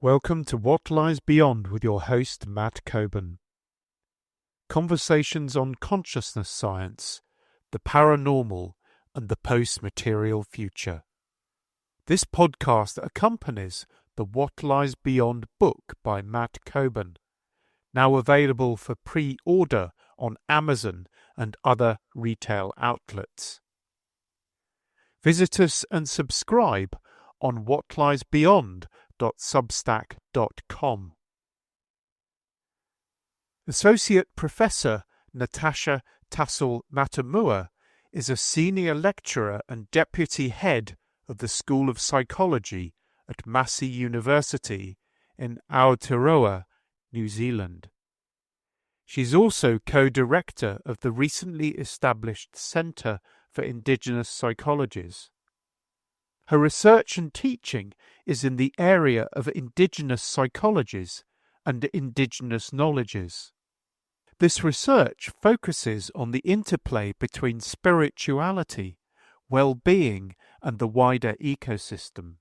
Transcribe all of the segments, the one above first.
Welcome to What Lies Beyond with your host, Matt Coburn. Conversations on consciousness science, the paranormal, and the post-material future. This podcast accompanies the What Lies Beyond book by Matt Coburn, now available for pre-order on Amazon and other retail outlets. Visit us and subscribe on whatliesbeyond.substack.com. Associate Professor Natasha Tassell-Matamua is a senior lecturer and deputy head of the School of Psychology at Massey University in Aotearoa, New Zealand. She's also co-director of the recently established Centre for Indigenous Psychologies. Her research and teaching is in the area of indigenous psychologies and indigenous knowledges. This research focuses on the interplay between spirituality, well-being, and the wider ecosystem.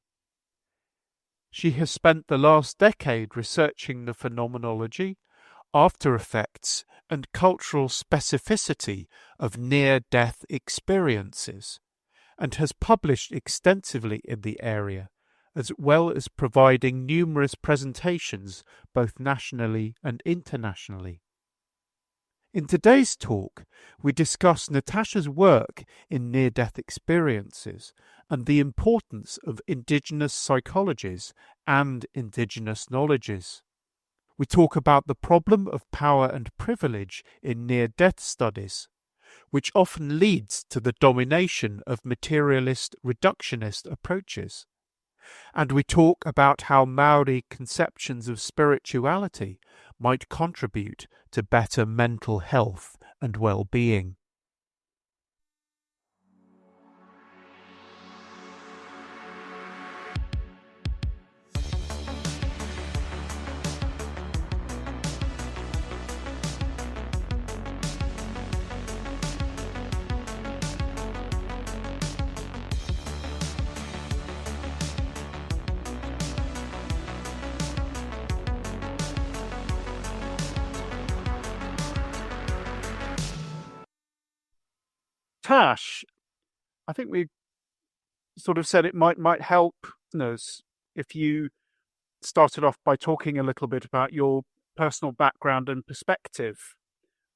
She has spent the last decade researching the phenomenology, after effects, and cultural specificity of near-death experiences, and has published extensively in the area, as well as providing numerous presentations both nationally and internationally. In today's talk, we discuss Natasha's work in near-death experiences and the importance of indigenous psychologies and indigenous knowledges. We talk about the problem of power and privilege in near-death studies, which often leads to the domination of materialist reductionist approaches. And we talk about how Maori conceptions of spirituality might contribute to better mental health and well-being. Tash, I think we sort of said it might help us if you started off by talking a little bit about your personal background and perspective,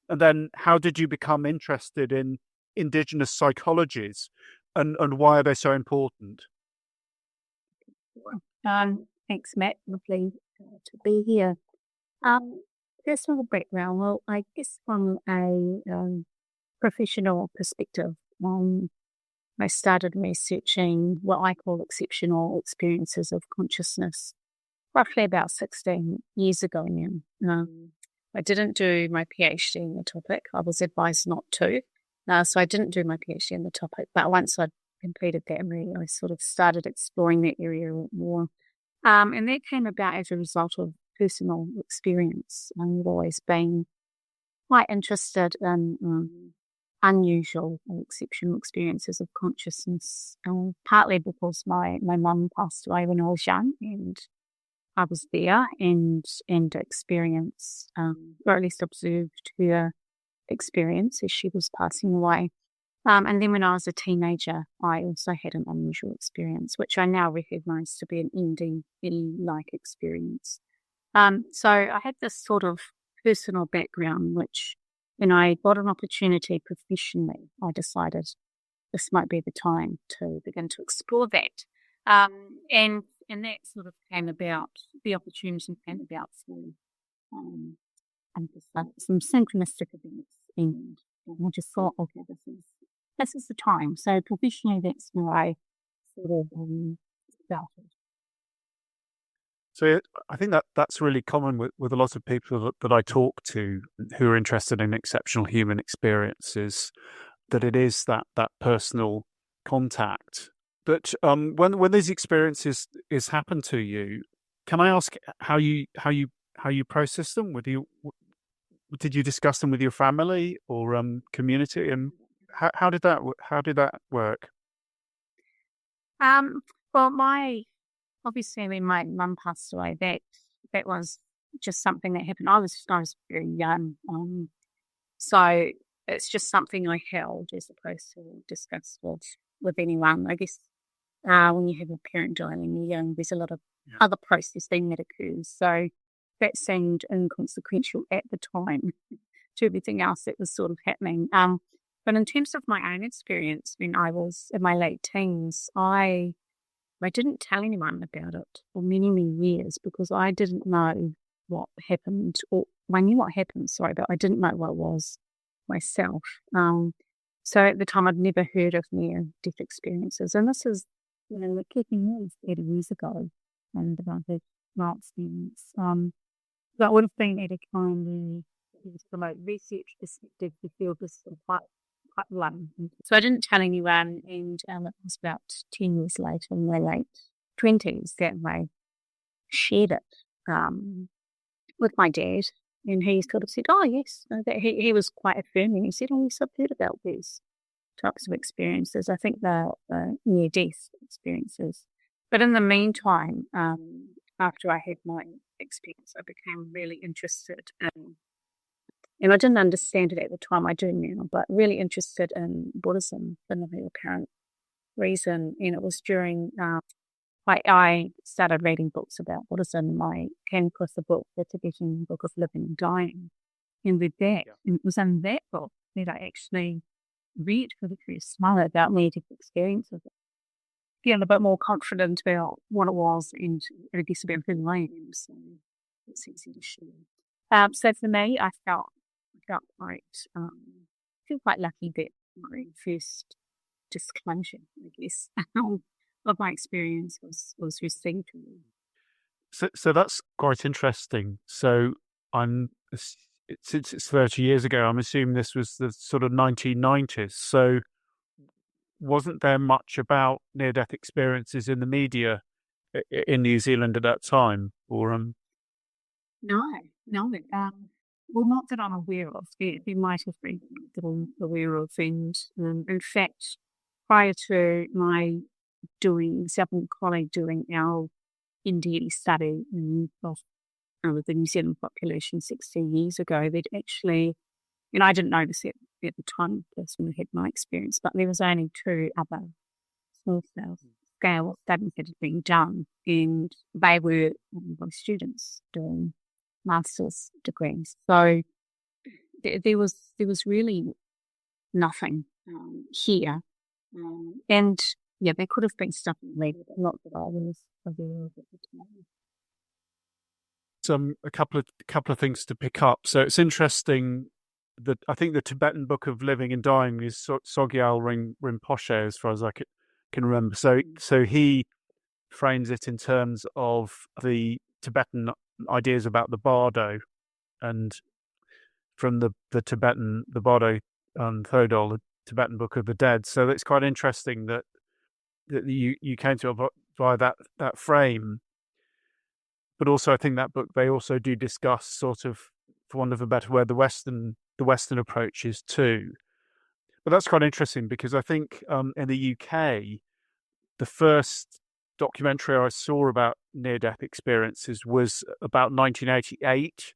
and then how did you become interested in indigenous psychologies, and why are they so important? Thanks, Matt. Lovely to be here. Personal background. Well, I guess from a professional perspective, I started researching what I call exceptional experiences of consciousness roughly about 16 years ago now. I didn't do my PhD in the topic. I was advised not to. So I didn't do my PhD in the topic. But once I'd completed that, I sort of started exploring that area more. And that came about as a result of personal experience. I've always been quite interested in unusual or exceptional experiences of consciousness, partly because my mum passed away when I was young, and I was there and experienced, or at least observed her experience as she was passing away. And then when I was a teenager, I also had an unusual experience, which I now recognise to be an NDE-like experience. So I had this sort of personal background, which when I got an opportunity professionally, I decided this might be the time to begin to explore that. And that sort of came about, the opportunity came about through some synchronistic events. And I just thought, okay, this is the time. So professionally, that's where I sort of started. So I think that's really common with a lot of people that I talk to who are interested in exceptional human experiences, that it is that personal contact. But when these experiences happen to you, can I ask how you process them? Did you discuss them with your family or community, and how did that work? Well, my obviously when my mum passed away, that was just something that happened. I was very young, so it's just something I held as opposed to discuss with anyone. I guess when you have a parent die when you're young, there's a lot of other processing that occurs. So that seemed inconsequential at the time to everything else that was sort of happening. But in terms of my own experience, when I was in my late teens, I didn't tell anyone about it for many, many years because I didn't know what happened, or I knew what happened, sorry, but I didn't know what it was myself. So at the time, I'd never heard of near-death experiences. And this is, like 30 years ago, and that I had my experience. So it would have been at a time where, from a research perspective, the field was sort of quite low. So I didn't tell anyone, and it was about 10 years later, in my late 20s, that I shared it with my dad. And he sort of said, oh, yes. That he was quite affirming. He said, oh, yes, I've heard about these types of experiences. I think they're near-death experiences. But in the meantime, after I had my experience, I became really interested in, and I didn't understand it at the time, I do now, but really interested in Buddhism for no apparent reason. And it was during I started reading books about Buddhism. I came across the book, The Tibetan Book of Living and Dying, and read that. Yeah. And it was in that book that I actually read for the first time about near-death experiences. Feeling a bit more confident about what it was and I guess about who I am. So it's easy to share. So for me, I felt quite lucky that my first disclosure, I guess, of my experience was received. So that's quite interesting. So since it's 30 years ago, I'm assuming this was the sort of 1990s. So wasn't there much about near-death experiences in the media in New Zealand at that time? Or No. Well, not that I'm aware of. There might have been that I'm aware of. And in fact, prior to my myself and colleague doing our NDE study of the New Zealand population 16 years ago, that actually, and I didn't know this at the time, that's when I had my experience, but there was only 2 other small-scale studies that had been done, and they were students doing master's degrees. So there was really nothing here, and yeah, there could have been stuff later, but not that I was aware of at the time. A couple of things to pick up. So it's interesting that I think the Tibetan Book of Living and Dying is Sogyal Rinpoche, as far as I can remember. So he frames it in terms of the Tibetan ideas about the Bardo, and from the Tibetan, the Bardo Thodol, the Tibetan Book of the Dead. So it's quite interesting that you came to it via that frame. But also, I think that book, they also do discuss sort of, for want of a better word, the Western approaches too. But that's quite interesting because I think in the UK, the first documentary I saw about near-death experiences was about 1988.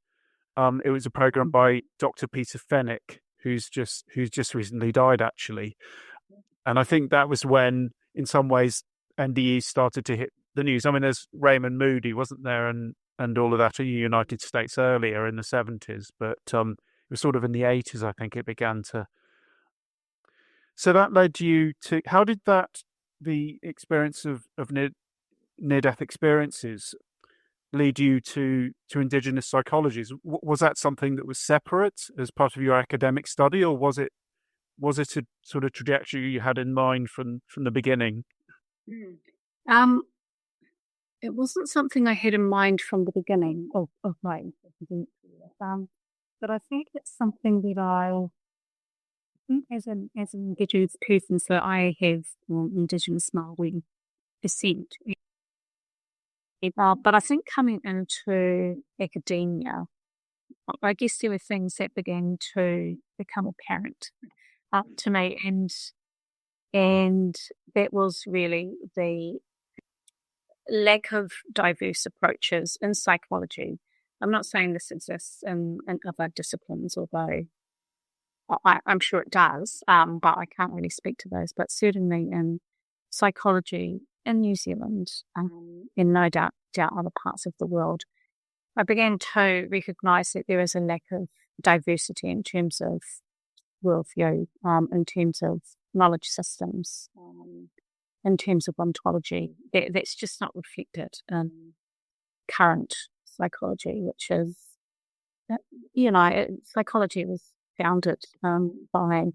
It was a program by Dr. Peter Fenwick, who's just recently died, actually. And I think that was when, in some ways, NDE started to hit the news. I mean, there's Raymond Moody, wasn't there, and all of that in the United States earlier in the 70s, but it was sort of in the 80s, I think, it began to. So that led you to, how did the experience of near-death experiences lead you to Indigenous psychologies? Was that something that was separate as part of your academic study, or was it a sort of trajectory you had in mind from the beginning? It wasn't something I had in mind from the beginning of my but I think it's something that I think as an Indigenous person, so I have Indigenous Māori descent. But I think coming into academia, I guess there were things that began to become apparent to me, and that was really the lack of diverse approaches in psychology. I'm not saying this exists in other disciplines, although I'm sure it does, but I can't really speak to those. But certainly in psychology in New Zealand, and no doubt other parts of the world, I began to recognise that there is a lack of diversity in terms of worldview, in terms of knowledge systems, in terms of ontology. That's just not reflected in current psychology, which is, psychology was founded by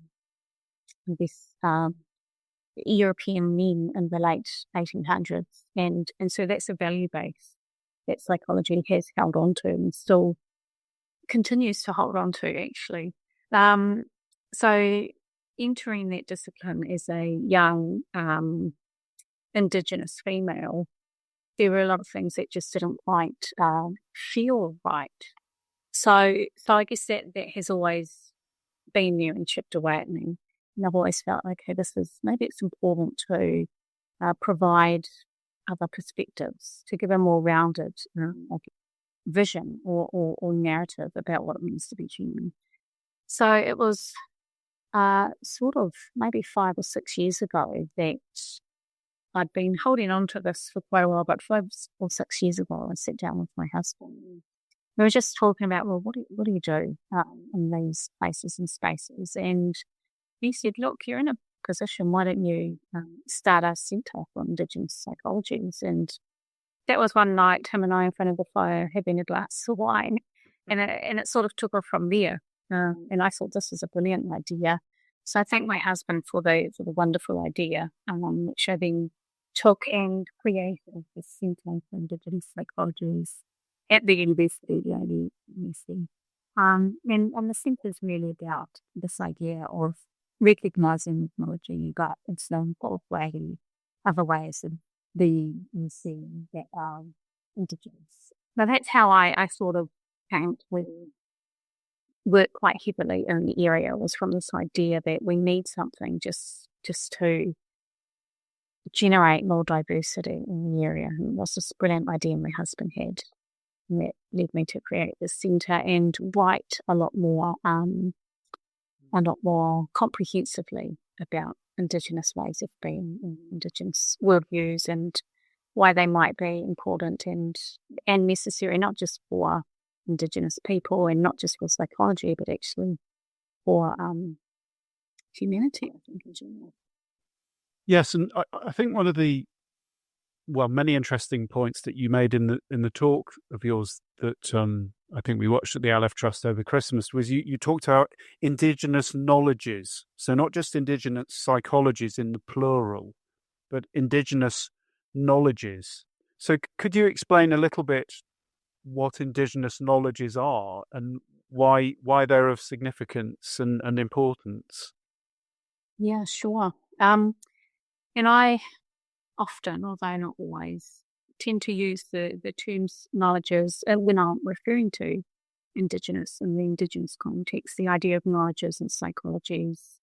this European men in the late 1800s, and so that's a value base that psychology has held on to and still continues to hold on to, actually. So entering that discipline as a young Indigenous female, there were a lot of things that just didn't quite feel right. So I guess that has always been there and chipped away at me. And I've always felt, okay, maybe it's important to provide other perspectives, to give a more rounded vision or narrative about what it means to be human. So it was sort of maybe 5 or 6 years ago that I'd been holding on to this for quite a while, but 5 or 6 years ago, I sat down with my husband. We were just talking about, well, what do you do in these places and spaces? And he said, look, you're in a position, why don't you start a centre for Indigenous psychologies? And that was one night, him and I in front of the fire having a glass of wine, and it sort of took off from there. And I thought this is a brilliant idea. So I thank my husband for the wonderful idea, which I then took and created the Centre for Indigenous Psychologies at the university, the only university. And the centre is really about this idea of recognising technology, but it's other ways of being seen that are Indigenous. Now that's how I sort of came to work quite heavily in the area, was from this idea that we need something just to generate more diversity in the area. And it was this brilliant idea my husband had, and that led me to create this centre and write a lot more comprehensively about Indigenous ways of being, Indigenous worldviews, and why they might be important and necessary, not just for Indigenous people and not just for psychology, but actually for humanity, I think, in general. Yes, and I think one of the many interesting points that you made in the talk of yours that I think we watched at the Aleph Trust over Christmas was you talked about Indigenous knowledges. So not just Indigenous psychologies in the plural, but Indigenous knowledges. So could you explain a little bit what Indigenous knowledges are and why they're of significance and importance? Yeah, sure. And I often, although not always, tend to use the terms knowledges when I'm referring to Indigenous in the Indigenous context, the idea of knowledges and psychologies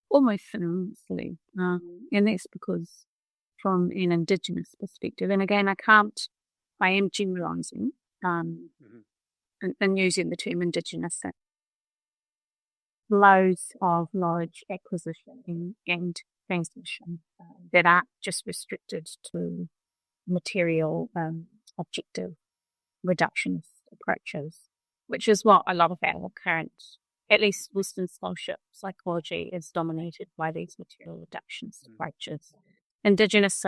almost synonymously. And that's because from an Indigenous perspective, and again, I am generalising and using the term Indigenous, that flows of knowledge acquisition and transmission that aren't just restricted to material, objective, reductionist approaches, which is what a lot of our current, at least Western scholarship psychology, is dominated by these material reductionist approaches. Indigenous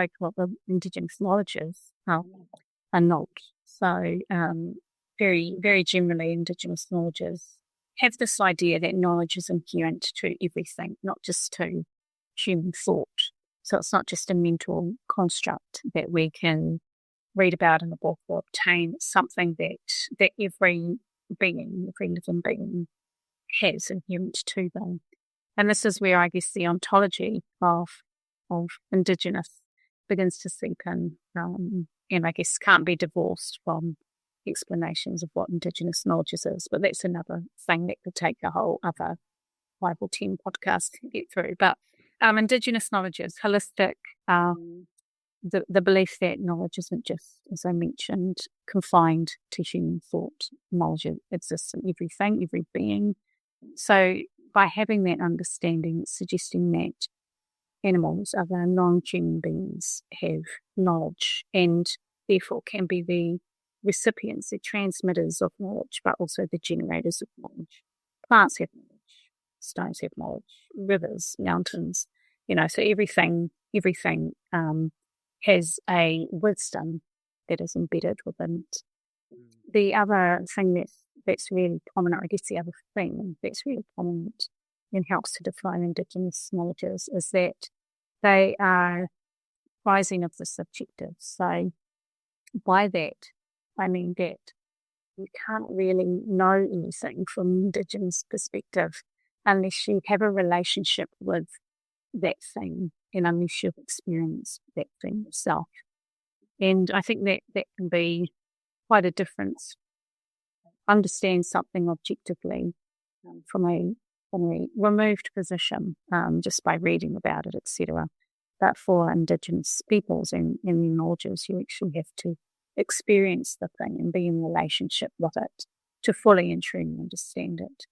knowledges are not. So very, very generally, Indigenous knowledges have this idea that knowledge is inherent to everything, not just to human thought. So it's not just a mental construct that we can read about in a book or obtain. It's something that every living being has inherent to them. And this is where I guess the ontology of Indigenous begins to seep in, and I guess can't be divorced from explanations of what Indigenous knowledges is. But that's another thing that could take a whole other 5 or 10 podcasts to get through. But Indigenous knowledges, holistic, the belief that knowledge isn't just, as I mentioned, confined to human thought. Knowledge exists in everything, every being. So by having that understanding, it's suggesting that animals, other non-human beings, have knowledge and therefore can be the recipients, the transmitters of knowledge, but also the generators of knowledge. Plants have knowledge, stones have knowledge, rivers, mountains, so everything has a wisdom that is embedded within it. The other thing that's really prominent, I guess the other thing that's really prominent and helps to define Indigenous knowledges is that they are rising of the subjective. So by that, I mean that you can't really know anything from an Indigenous perspective unless you have a relationship with that thing and unless you've experienced that thing yourself. And I think that can be quite a difference. Understand something objectively from a removed position, just by reading about it, etc. But for Indigenous peoples and their knowledges, you actually have to experience the thing and be in relationship with it to fully and truly understand it.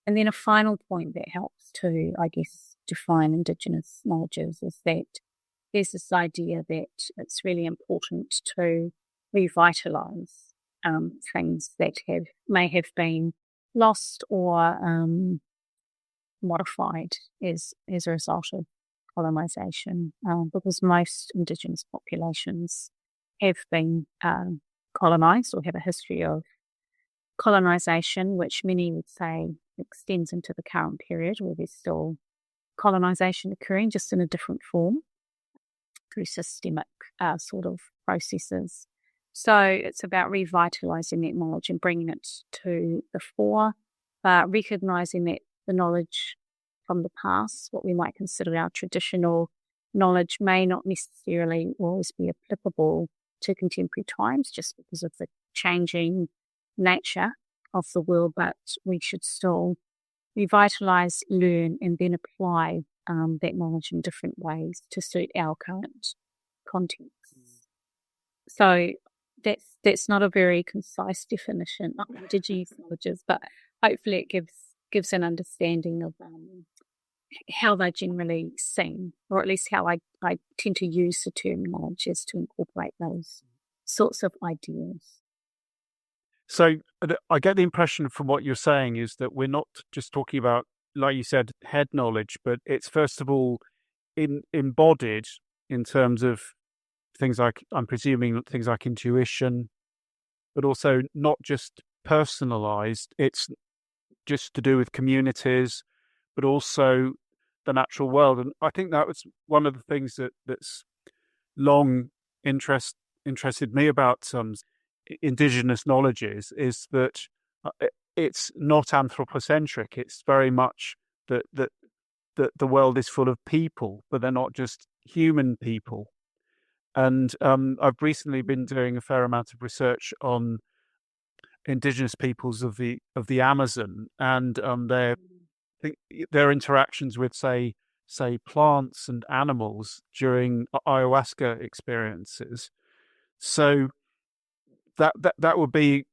And then a final point that helps to, I guess, define Indigenous knowledges is that there's this idea that it's really important to revitalise things that may have been lost or modified as a result of colonisation, because most Indigenous populations have been colonised or have a history of colonisation, which many would say extends into the current period where there's still colonisation occurring, just in a different form through systemic sort of processes. So it's about revitalising that knowledge and bringing it to the fore, recognising that the knowledge from the past, what we might consider our traditional knowledge, may not necessarily always be applicable to contemporary times just because of the changing nature of the world, but we should still revitalise, learn, and then apply that knowledge in different ways to suit our current context. So that's not a very concise definition of Indigenous knowledges, but hopefully it gives an understanding of how they're generally seen, or at least how I tend to use the term knowledge is to incorporate those sorts of ideas. So I get the impression from what you're saying is that we're not just talking about, like you said, head knowledge, but it's first of all embodied in terms of things like, I'm presuming, things like intuition, but also not just personalized. It's just to do with communities, but also the natural world. And I think that was one of the things that's long interested me about Indigenous knowledges, is that it's not anthropocentric. It's very much that the world is full of people, but they're not just human people. And I've recently been doing a fair amount of research on Indigenous peoples of the Amazon and their interactions with, say, plants and animals during ayahuasca experiences. So that would be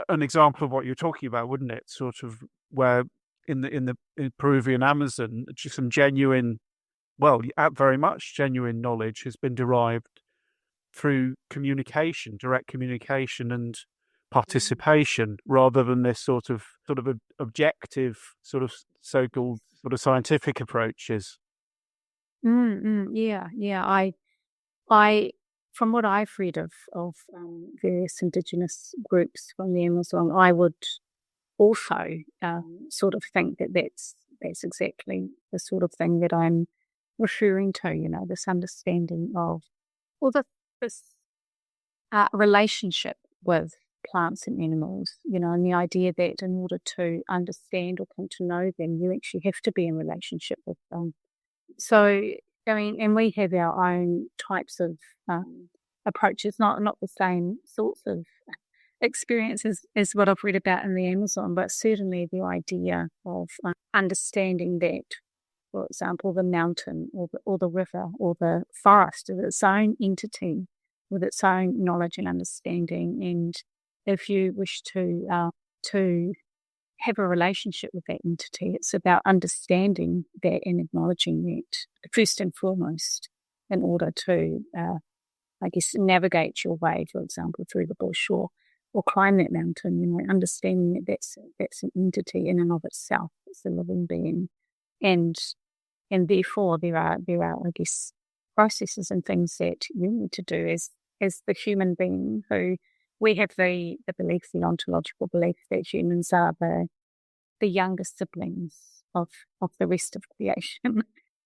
an example of what you're talking about, wouldn't it? Sort of where in the Peruvian Amazon, just some genuine, very much genuine knowledge has been derived through communication, direct communication and participation, rather than this sort of objective, sort of so-called sort of scientific approaches. Yeah. I from what I've read of various Indigenous groups from the Amazon, I would also sort of think that that's exactly the sort of thing that I'm referring to. This understanding of, this relationship with plants and animals, and the idea that in order to understand or come to know them, you actually have to be in relationship with them. So, and we have our own types of approaches, not the same sorts of experiences as what I've read about in the Amazon, but certainly the idea of understanding that for example, the mountain or the river or the forest is its own entity with its own knowledge and understanding. And if you wish to have a relationship with that entity, it's about understanding that and acknowledging that first and foremost in order to, navigate your way, for example, through the bush or climb that mountain, understanding that that's an entity in and of itself. It's a living being. And therefore there are, processes and things that you need to do as the human being who we have the belief, the ontological belief that humans are the younger siblings of the rest of creation.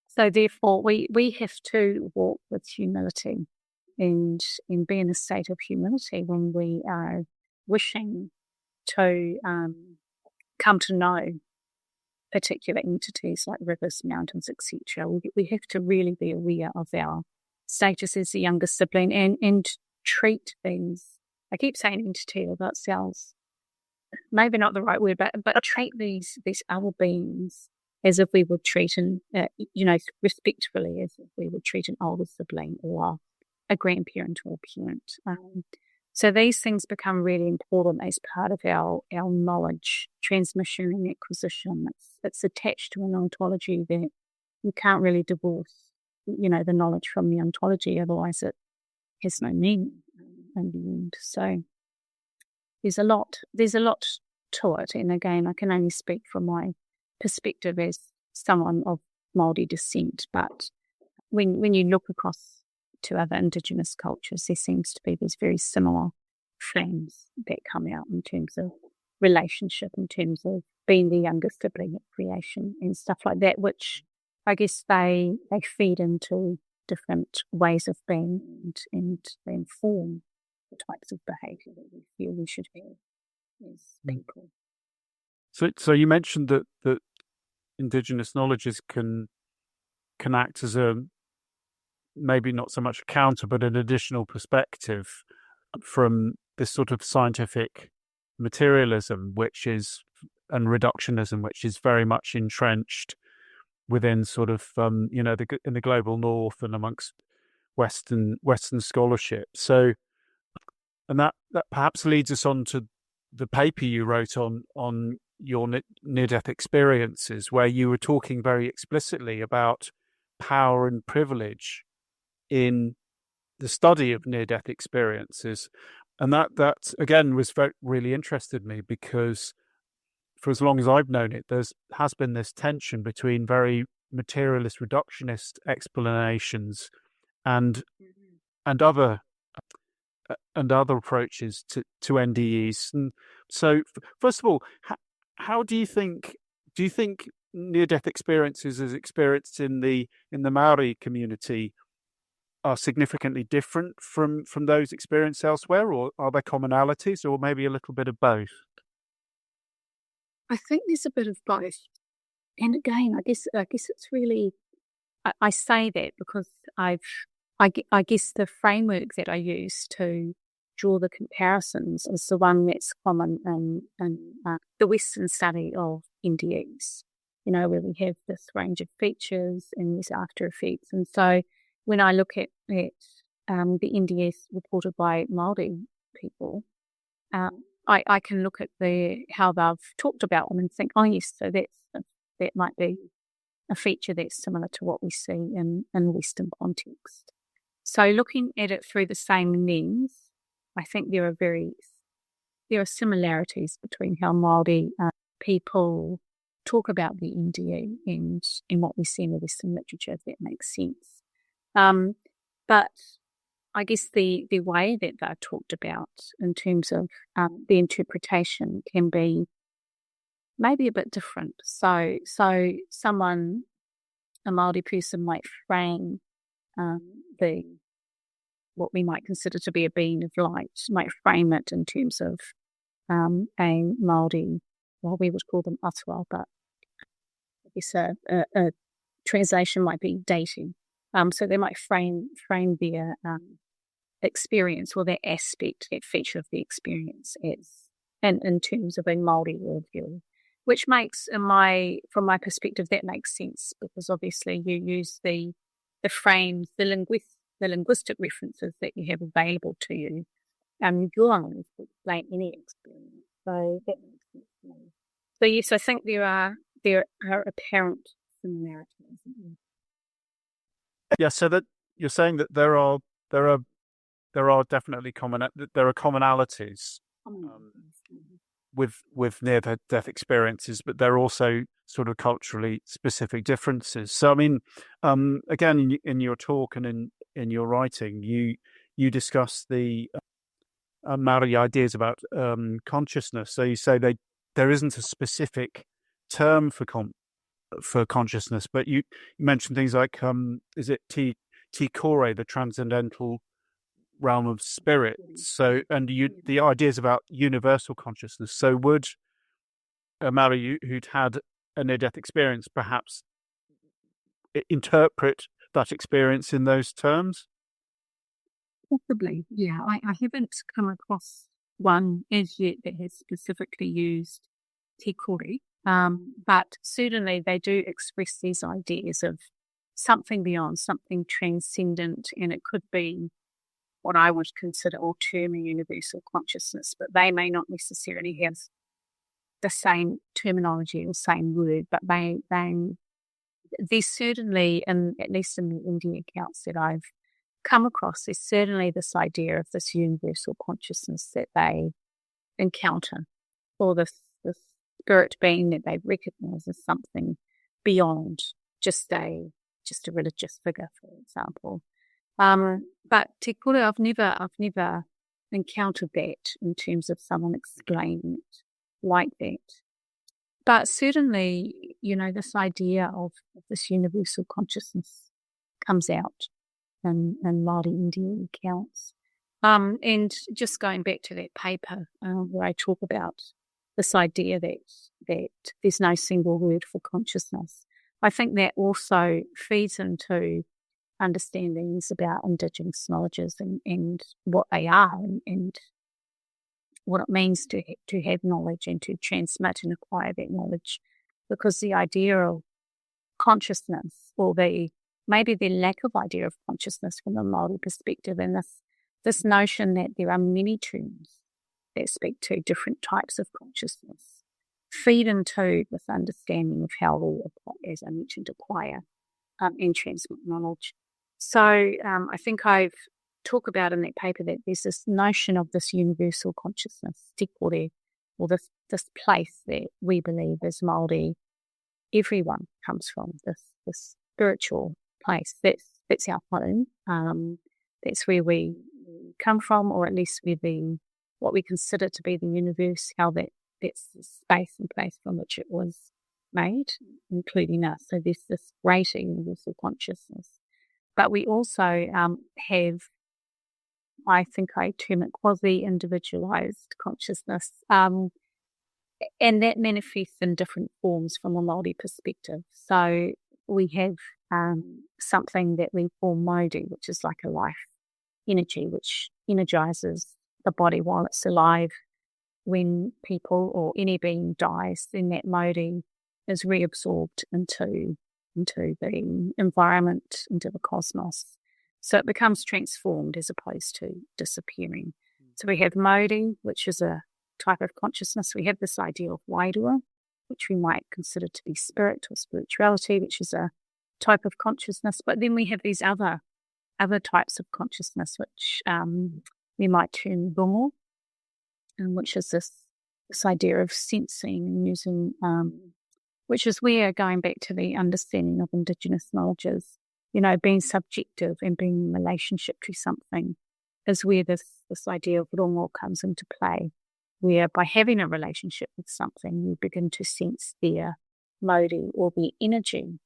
So therefore we have to walk with humility and be in a state of humility when we are wishing to come to know particular entities like rivers, mountains, etc. We have to really be aware of our status as the younger sibling and treat these. I keep saying entity, although it sounds maybe not the right word, but treat these other beings as if we would treat respectfully, as if we would treat an older sibling or a grandparent or a parent. So these things become really important as part of our knowledge transmission and acquisition. It's attached to an ontology that you can't really divorce, the knowledge from the ontology, otherwise it has no meaning in the end. So there's a lot to it. And again, I can only speak from my perspective as someone of Māori descent, but when you look across to other Indigenous cultures, there seems to be these very similar themes that come out in terms of relationship, in terms of being the younger sibling at creation and stuff like that, which I guess they feed into different ways of being and they inform the types of behaviour that we feel we should have as people. So you mentioned that Indigenous knowledges can act as a maybe not so much a counter, but an additional perspective from this sort of scientific materialism, and reductionism, which is very much entrenched within sort of in the global north and amongst Western scholarship. So, and that perhaps leads us on to the paper you wrote on your near-death experiences, where you were talking very explicitly about power and privilege in the study of near-death experiences. And that again really interested me, because for as long as I've known it, has been this tension between very materialist reductionist explanations and other approaches to NDEs. And so, first of all, how do you think near-death experiences as experienced in the Maori community are significantly different from those experienced elsewhere, or are there commonalities, or maybe a little bit of both? I think there's a bit of both. And again, I guess it's really, I say that because I guess the framework that I use to draw the comparisons is the one that's common in the Western study of NDEs, where we have this range of features and these after effects. And so when I look at the NDEs reported by Māori people, I can look at how they've talked about them and think, oh yes, so that might be a feature that's similar to what we see in Western context. So looking at it through the same lens, I think there are similarities between how Māori people talk about the NDE and what we see in the Western literature, if that makes sense. But I guess the way that they're talked about in terms of the interpretation can be maybe a bit different. So a Māori person might frame what we might consider to be a being of light, might frame it in terms of a Māori, well, we would call them atua, but I guess a translation might be dating. So they might frame their experience or their aspect, that feature of the experience as, and in terms of a Māori worldview. which makes, from my perspective, that makes sense, because obviously you use the frames, the linguistic references that you have available to you. Your language to explain any experience. So that makes sense to me. So yes, I think there are apparent similarities. Yeah, so that you're saying that there are definitely commonalities with near-death experiences, but there are also sort of culturally specific differences. So, I mean, again, in your talk and in your writing, you discuss the Maori ideas about consciousness. So you say there isn't a specific term for consciousness, but you mentioned things like is it Te Kore, the transcendental realm of spirit. So, and the ideas about universal consciousness. So, would a Maori who'd had a near-death experience perhaps interpret that experience in those terms? Possibly, yeah. I haven't come across one as yet that has specifically used Te Kore, but certainly they do express these ideas of something beyond, something transcendent, and it could be what I would consider or term a universal consciousness, but they may not necessarily have the same terminology or same word, but there's certainly, at least in the Indian accounts that I've come across, there's certainly this idea of this universal consciousness that they encounter, or this spirit being that they recognize as something beyond just a religious figure, for example. But Te Kore, I've never encountered that in terms of someone explaining it like that. But certainly, this idea of this universal consciousness comes out in Māori Indian accounts. And just going back to that paper where I talk about this idea that there's no single word for consciousness, I think that also feeds into understandings about Indigenous knowledges and what they are and what it means to have knowledge and to transmit and acquire that knowledge. Because the idea of consciousness, or maybe the lack of idea of consciousness from a Māori perspective, and this notion that there are many terms that speak to different types of consciousness, feed into this understanding of how we, as I mentioned, acquire and transmit knowledge. So I think I've talked about in that paper that there's this notion of this universal consciousness, Te Kore, or this place that we believe as Māori everyone comes from, this spiritual place. That's our home. That's where we come from, or at least what we consider to be the universe, how that's the space and place from which it was made, including us. So there's this greater universal consciousness. But we also have, I think I term it quasi-individualized consciousness, and that manifests in different forms from a Māori perspective. So we have something that we call mauri, which is like a life energy, which energizes the body while it's alive. When people or any being dies, then that mauri is reabsorbed into the environment, into the cosmos. So it becomes transformed as opposed to disappearing. So we have mauri, which is a type of consciousness. We have this idea of wairua, which we might consider to be spirit or spirituality, which is a type of consciousness. But then we have these other types of consciousness, which we might term rongo, which is this idea of sensing and using, which is where, going back to the understanding of Indigenous knowledges, being subjective and being in relationship to something, is where this idea of rongo comes into play, where by having a relationship with something, you begin to sense their mauri or their energy.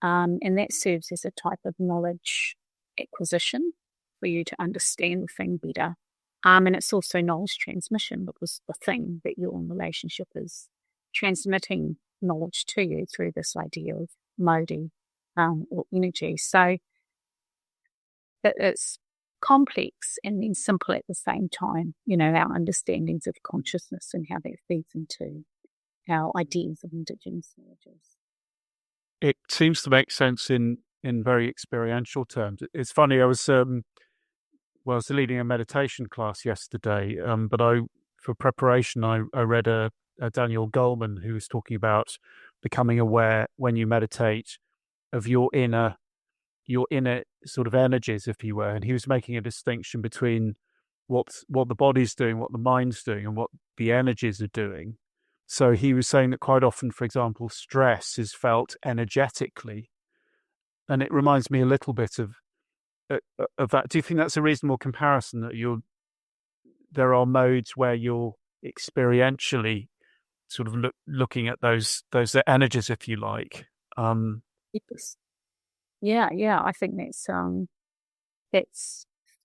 And that serves as a type of knowledge acquisition for you to understand the thing better. And it's also knowledge transmission, because the thing that you're in relationship is transmitting knowledge to you through this idea of mauri or energy. So it's complex and then simple at the same time, our understandings of consciousness and how that feeds into our ideas of Indigenous knowledges. It seems to make sense in very experiential terms. It's funny, I was leading a meditation class yesterday, but for preparation, I read a Daniel Goleman who was talking about becoming aware when you meditate of your inner sort of energies, if you were, and he was making a distinction between what the body's doing, what the mind's doing, and what the energies are doing. So he was saying that quite often, for example, stress is felt energetically, and it reminds me a little bit of that. Do you think that's a reasonable comparison, that there are modes where you're experientially sort of looking at those energies, if you like? Yes. Yeah. I think that's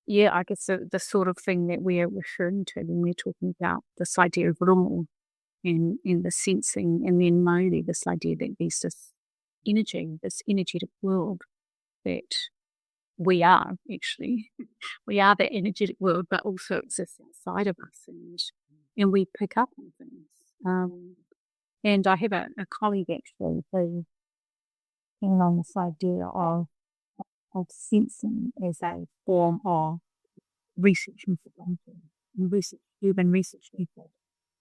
I guess the sort of thing that we are referring to when we're talking about this idea of rongo and the sensing, and then mauri, this idea that there's this energetic world that we are actually. We are that energetic world, but also exists outside of us, and we pick up on things. And I have a colleague actually who came on this idea of sensing as a form of research methodology and human research method.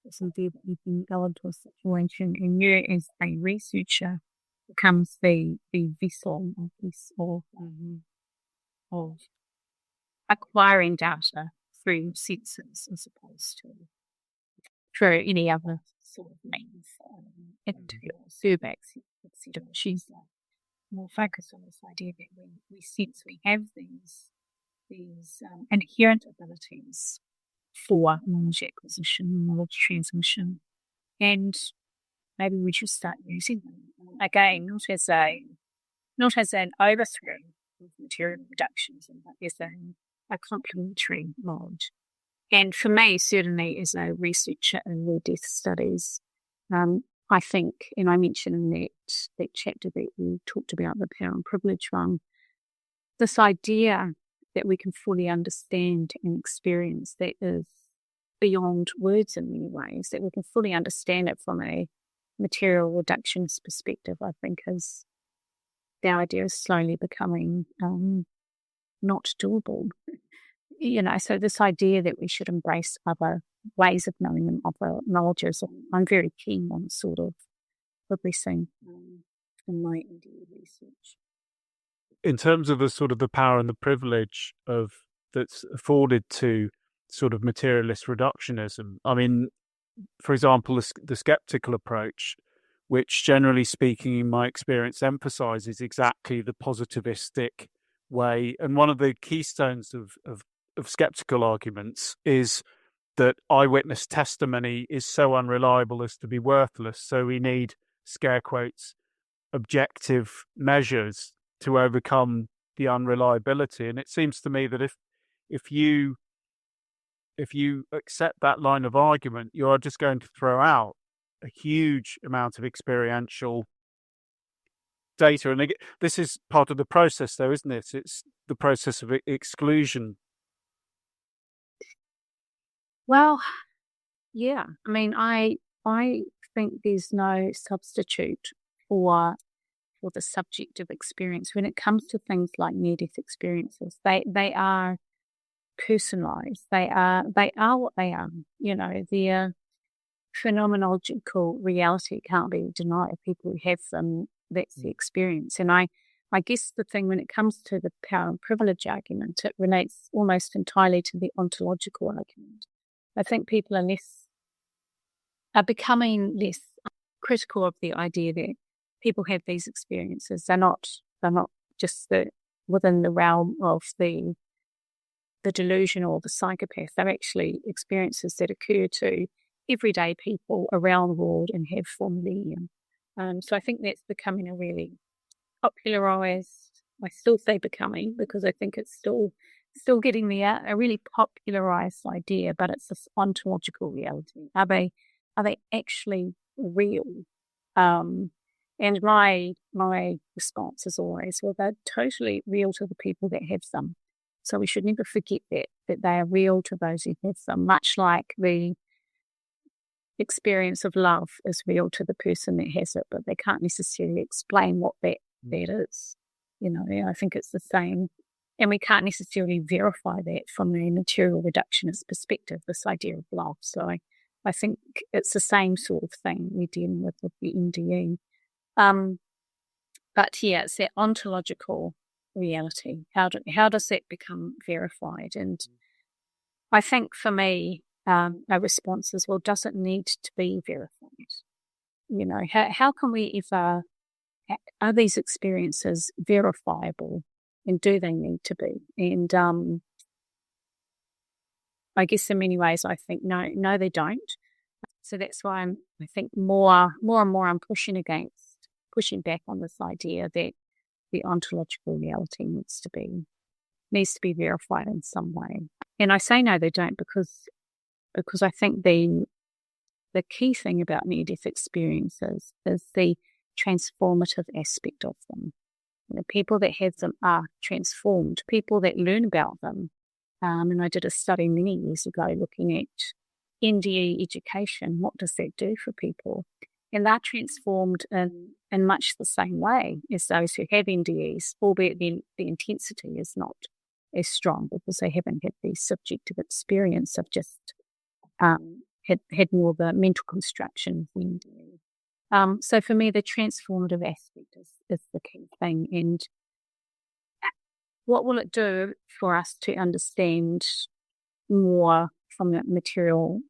It's idea that you can go into a situation and you, as a researcher, becomes the vessel of acquiring data through senses as opposed to through any other sort of means. Interview or surveys, etc. She's more focused on this idea that we sense we have these inherent abilities for knowledge acquisition, knowledge transmission, and maybe we should start using them again, not as an overthrow of material reductionism, but as a complementary mode. And for me, certainly as a researcher in near-death studies, I think, and I mentioned in that chapter that you talked about, the power and privilege one, this idea that we can fully understand and experience that is beyond words in many ways, that we can fully understand it from a material reductionist perspective, I think is the idea is slowly becoming not doable. So this idea that we should embrace other ways of knowing and other knowledges, I'm very keen on sort of progressing in my NDE research. In terms of the power and the privilege that's afforded to sort of materialist reductionism, I mean, for example, the skeptical approach, which generally speaking, in my experience, emphasizes exactly the positivistic way. And one of the keystones of skeptical arguments is that eyewitness testimony is so unreliable as to be worthless. So we need, scare quotes, objective measures to overcome the unreliability. And it seems to me that if you accept that line of argument, you are just going to throw out a huge amount of experiential data. And this is part of the process, though, isn't it? It's the process of exclusion. Well, yeah. I mean, I think there's no substitute for the subjective experience when it comes to things like near-death experiences. They are personalized. They are what they are. Their phenomenological reality can't be denied. People who have them, that's the experience. And I guess the thing when it comes to the power and privilege argument, it relates almost entirely to the ontological argument. I think people are becoming less critical of the idea that people have these experiences. They're not just within the realm of the delusion or the psychopath. They're actually experiences that occur to everyday people around the world and have for millennia. So I think that's becoming a really popularized, I still say becoming because I think it's still getting there, a really popularized idea, but it's this ontological reality. Are they actually real? And my response is always, well, they're totally real to the people that have them. So we should never forget that they are real to those who have them, much like the experience of love is real to the person that has it, but they can't necessarily explain what that is. I think it's the same. And we can't necessarily verify that from a material reductionist perspective, this idea of love. So I think it's the same sort of thing we're dealing with the NDE. But yeah, it's that ontological reality. How does that become verified? And I think for me, our response is, well, does it need to be verified? How can we ever, are these experiences verifiable, and do they need to be? And I guess in many ways I think no, they don't. So that's why I think more and more I'm pushing back on this idea that the ontological reality needs to be verified in some way. And I say no, they don't, because I think the key thing about near-death experiences is the transformative aspect of them. The people that have them are transformed. People that learn about them, and I did a study many years ago looking at NDE education. What does that do for people? And they're transformed in much the same way as those who have NDEs, albeit the intensity is not as strong because they haven't had the subjective experience of just had more of a mental construction of the NDE. So for me, the transformative aspect is the key thing. And what will it do for us to understand more from a material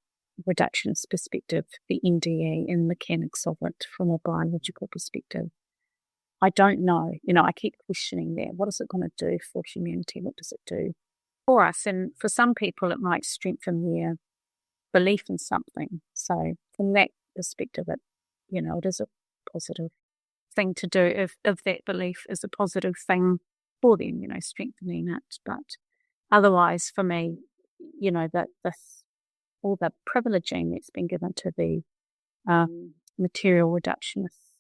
reductionist perspective, the NDE and the mechanics of it from a biological perspective? I don't know. I keep questioning that. What is it going to do for humanity? What does it do for us? And for some people, it might strengthen their belief in something. So from that perspective, it is a positive thing to do if that belief is a positive thing for them, strengthening it. But otherwise, for me, that all the privileging that's been given to the material reductionist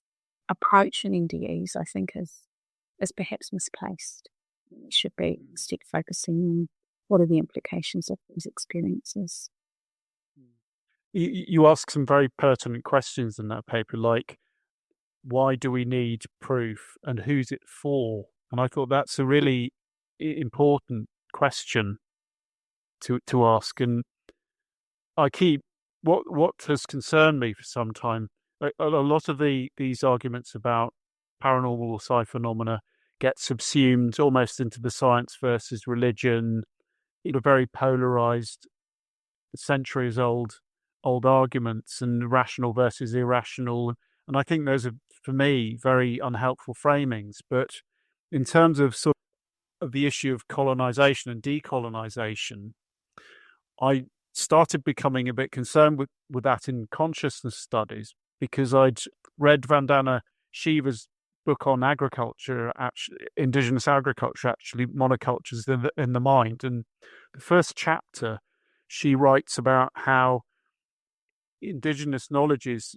approach in NDEs, I think is perhaps misplaced. We should be instead focusing on what are the implications of these experiences. You ask some very pertinent questions in that paper, like why do we need proof and who's it for? And I thought that's a really important question to ask. And I keep what has concerned me for some time. A lot of these arguments about paranormal or psi phenomena get subsumed almost into the science versus religion, very polarized, centuries old arguments, and rational versus irrational. And I think those are, for me, very unhelpful framings. But in terms of sort of the issue of colonization and decolonization, I started becoming a bit concerned with that in consciousness studies, because I'd read Vandana Shiva's book on agriculture, indigenous agriculture, monocultures in the mind. And the first chapter, she writes about how indigenous knowledges,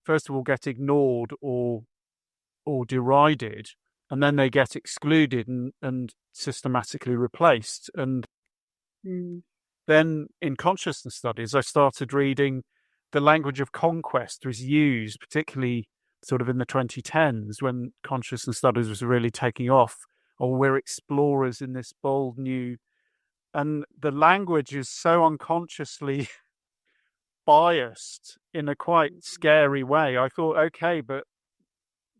first of all, get ignored or derided, and then they get excluded and systematically replaced. And then in consciousness studies, I started reading the language of conquest was used, particularly sort of in the 2010s when consciousness studies was really taking off. Or we're explorers in this bold new, and the language is so unconsciously biased in a quite scary way. I thought, okay, but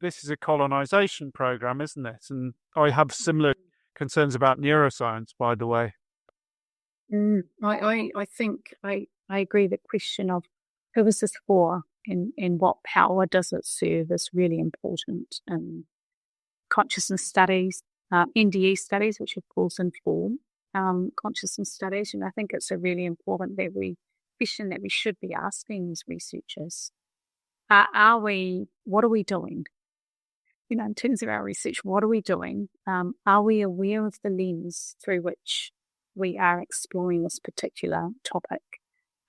this is a colonization program, isn't it? And I have similar concerns about neuroscience, by the way. I think I agree. The question of who is this for and what power does it serve is really important in consciousness studies, NDE studies, which of course inform consciousness studies. And I think it's a really important question that we should be asking as researchers. What are we doing? In terms of our research, what are we doing? Are we aware of the lens through which we are exploring this particular topic?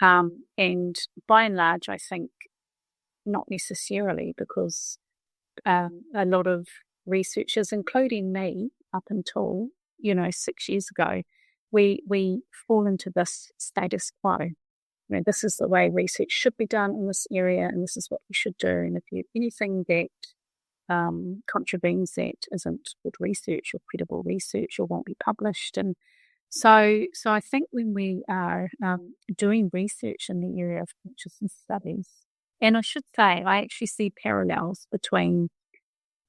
And by and large, I think not necessarily, because a lot of researchers, including me, up until 6 years ago, we fall into this status quo. this is the way research should be done in this area, and this is what we should do. And if you have anything that contravenes that isn't good research or credible research or won't be published. And so I think when we are doing research in the area of consciousness studies, and I should say I actually see parallels between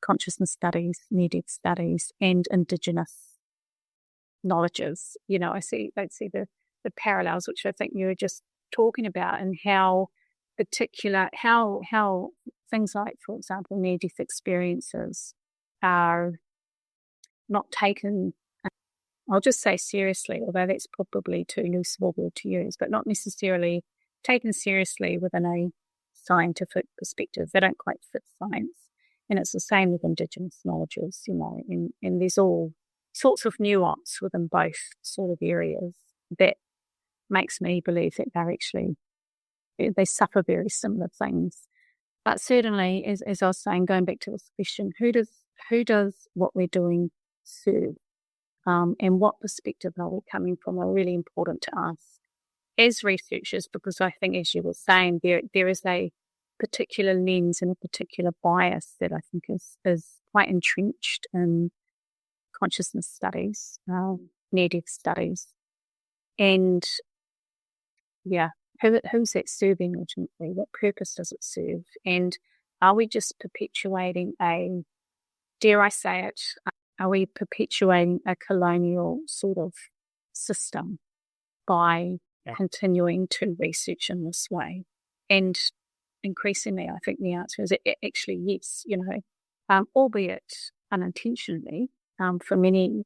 consciousness studies, near-death studies, and Indigenous knowledges. I see the parallels, which I think you were just talking about, and how things like, for example, near-death experiences are not taken, I'll just say seriously, although that's probably too loose of a word to use, but not necessarily taken seriously within a scientific perspective. They don't quite fit science. And it's the same with Indigenous knowledges, and there's all sorts of nuance within both sort of areas that makes me believe that they suffer very similar things. But certainly, as I was saying, going back to this question, who does what we're doing serve? And what perspective are we coming from are really important to us as researchers, because I think, as you were saying, there is a particular lens and a particular bias that I think is quite entrenched in consciousness studies, near-death studies. And who's that serving ultimately? What purpose does it serve? And are we just perpetuating dare I say it, are we perpetuating a colonial sort of system by continuing to research in this way? And increasingly, I think the answer is actually yes, albeit unintentionally. For many,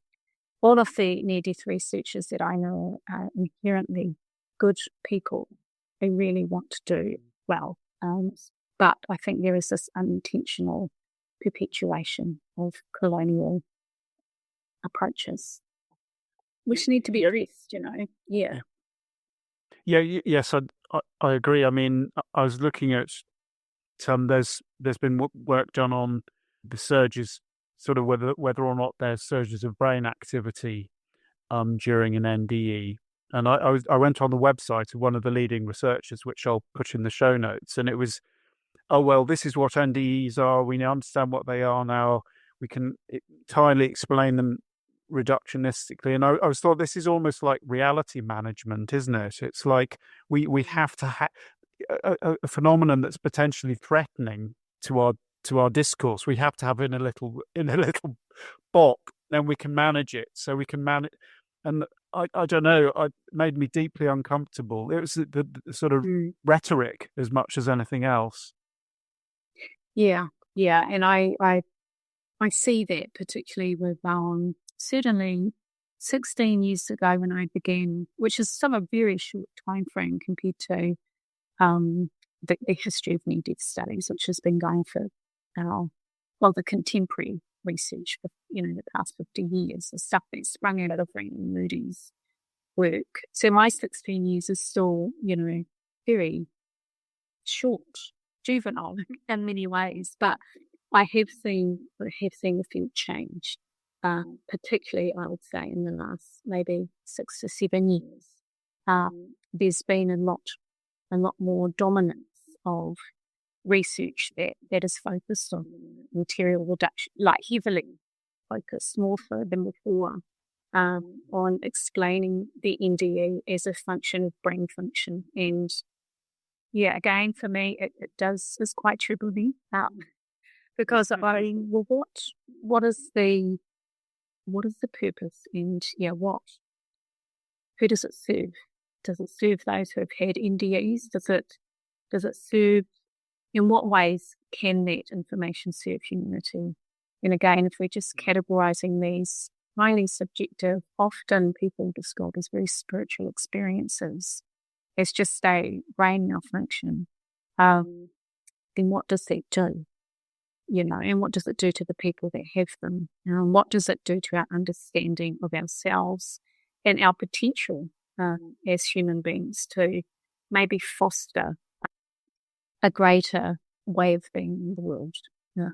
all of the near-death researchers that I know are inherently good people who really want to do well. But I think there is this unintentional perpetuation of colonial approaches, which need to be addressed, Yeah. Yes, I agree. I mean, I was looking at there's been work done on the surges, sort of whether or not there's surges of brain activity during an NDE. And I went on the website of one of the leading researchers, which I'll put in the show notes, and it was, this is what NDEs are. We understand what they are now. We can entirely explain them reductionistically. And I was thought, this is almost like reality management, isn't it? It's like we have to have a phenomenon that's potentially threatening to our discourse. We have to have in a little box, then we can manage it. So we can manage. And I don't know, it made me deeply uncomfortable. It was the sort of rhetoric as much as anything else. Yeah. And I see that particularly with certainly 16 years ago when I began, which is still a very short time frame compared to the history of near-death studies, which has been going for the contemporary research for the past 50 years, the stuff that sprung out of Raymond Moody's work. So my 16 years is still very short, juvenile in many ways, but I have seen the field change, particularly I would say in the last maybe 6 to 7 years. There's been a lot more dominance of research that is focused on material reduction, like heavily focused more so than before, on explaining the NDE as a function of brain function. And again, for me, it is quite troubling, because what is the purpose, and who does it serve? Does it serve those who have had NDEs? Does it serve? In what ways can that information serve humanity? And again, if we're just categorizing these highly subjective, often people describe as very spiritual experiences as just a brain malfunction, then what does that do? And what does it do to the people that have them? What does it do to our understanding of ourselves and our potential as human beings to maybe foster a greater way of being in the world? I